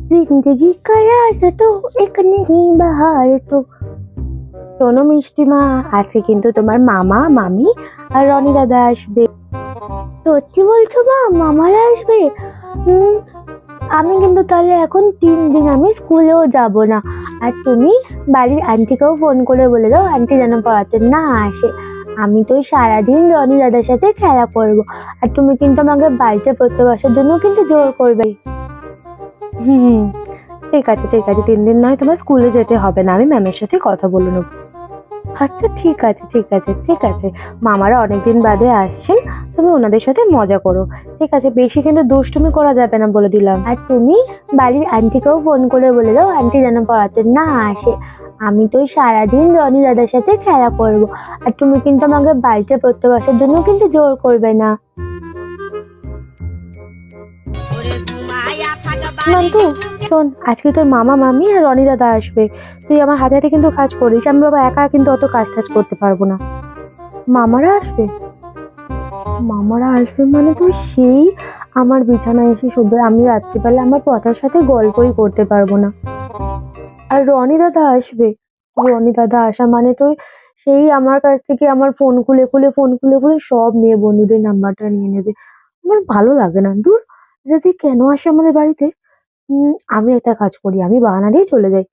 जिंदगी का राज तो एक नहीं बाहर तो। শোনো মিষ্টি মা, আজকে কিন্তু তোমার মামা মামি আর রনি দাদা আসবে। সত্যি বলছো মা, মামারা আসবে? আমি কিন্তু তাহলে এখন 3 দিন আমি স্কুলেও যাব না। আর তুমি বাড়ির আন্টিকেও ফোন করে বলে দাও আন্টি যেন পড়াতে না আসে। আমি তো সারাদিন রনি দাদার সাথে খেলা করব। আর তুমি কিন্তু আমাকে বাড়িতে পড়তে বসার জন্য কিন্তু জোর করবে। হুম, ঠিক আছে ঠিক আছে, 3 দিন নয় তোমার স্কুলে যেতে হবে না, আমি ম্যামের সাথে কথা বলে নেবো। আচ্ছা ঠিক আছে ঠিক আছে ঠিক আছে, মামারা অনেকদিন বাদে আসছেন, তুমি ওনাদের সাথে মজা করো। ঠিক আছে, বেশি কিন্তু দুষ্টুমি করা যাবে না বলে দিলাম। আর তুমি বাড়ির আন্টিকেও ফোন করে বলে দাও আন্টি যেন পড়াতে না আসে। আমি তো সারাদিন রনি দাদার সাথে খেলা করব। আর তুমি কিন্তু আমাকে বাড়িতে পড়তে বসার জন্য কিন্তু জোর করবে না। নান্টু শোন, আজকে তোর মামা মামি আর রনি দাদা আসবে। তুই আমার হাতে হাতে কিন্তু কাজ করিস, আমি বাবা একা কিন্তু অত কাজ টাজ করতে পারবো না। মামারা আসবে? মামারা আসবে মানে তুই সেই আমার বিছানায় এসে শুবে, আমি রাত্রিবেলা আমার পথার সাথে গল্পই করতে পারবো না। আর রনি দাদা আসবে? রনি দাদা আসা মানে তুই সেই আমার কাছ থেকে আমার ফোন খুলে খুলে সব মেয়ে বন্ধুদের নাম্বারটা নিয়ে নেবে। আমার ভালো লাগে না, দূর। যদি কেন আসে আমাদের বাড়িতে? আমি একটা কাজ করি, আমি বাহানা দিয়ে চলে যাই।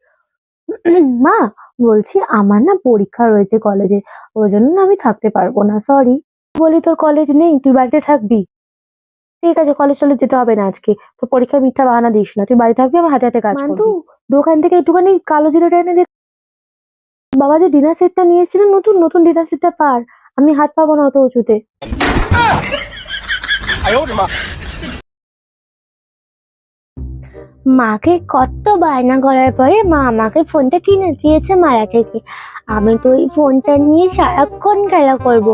মা, বলছি আমার না পরীক্ষা রয়েছে কলেজে, ওই জন্য না আমি থাকতে পারবো না, সরি। বলি তোর কলেজ নেই, তুই বাড়িতে থাকবি? ঠিক আছে, কলেজ চলে যেতে হবে না আজকে, তো পরীক্ষার মিথ্যা বাহানা দিস না, তুই বাড়ি থাকবি, আমার হাতে হাতে কাজ করবি। দোকান থেকে একটুখানি কালো জিরাটা এনে দে। বাবা যে ডিনার সেটটা নিয়ে এসেছিলেন, নতুন নতুন ডিনার সেটটা পার, আমি হাত পাবো না অত উঁচুতে। মাকে কত বায়না করার পরে মা আমাকে ফোনটা কিনে দিয়েছে মারা থেকে। আমি তো ওই ফোনটা নিয়ে সারাক্ষণ খেলা করব।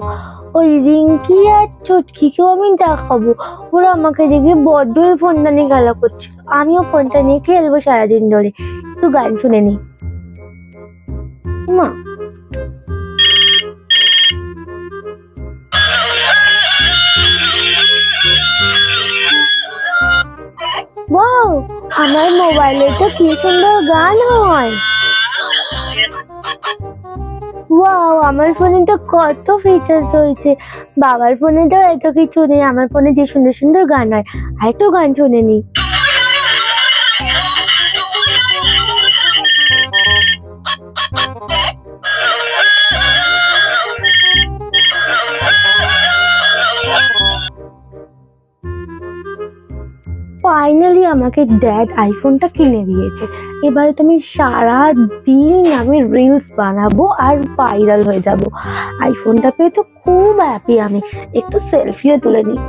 ওই রিঙ্কি আর চুটকিকেও আমি দেখাবো, ওরা আমাকে দেখে বড্ড ওই ফোনটা নিয়ে খেলা করছিল। আমিও ফোনটা নিয়ে খেলবো সারাদিন ধরে। একটু গান শুনে নি মা। ওয়াও, আমার মোবাইলে তো কি সুন্দর গান হয়। ওয়াও, আমার ফোনে তো কত ফিচার্স রয়েছে। বাবার ফোনে তো এত কিছু নেই, আমার ফোনে যে সুন্দর সুন্দর গান হয়। আর একটু গান শুনে নি। ফাইনালি আমাকে ড্যাড আইফোনটা কিনে দিয়েছে। এবারে তুমি সারা দিন আমি রিলস বানাবো আর ভাইরাল হয়ে যাব। আইফোনটা পেয়ে তো খুব হ্যাপি আমি। একটু সেলফিও তুলে নিই।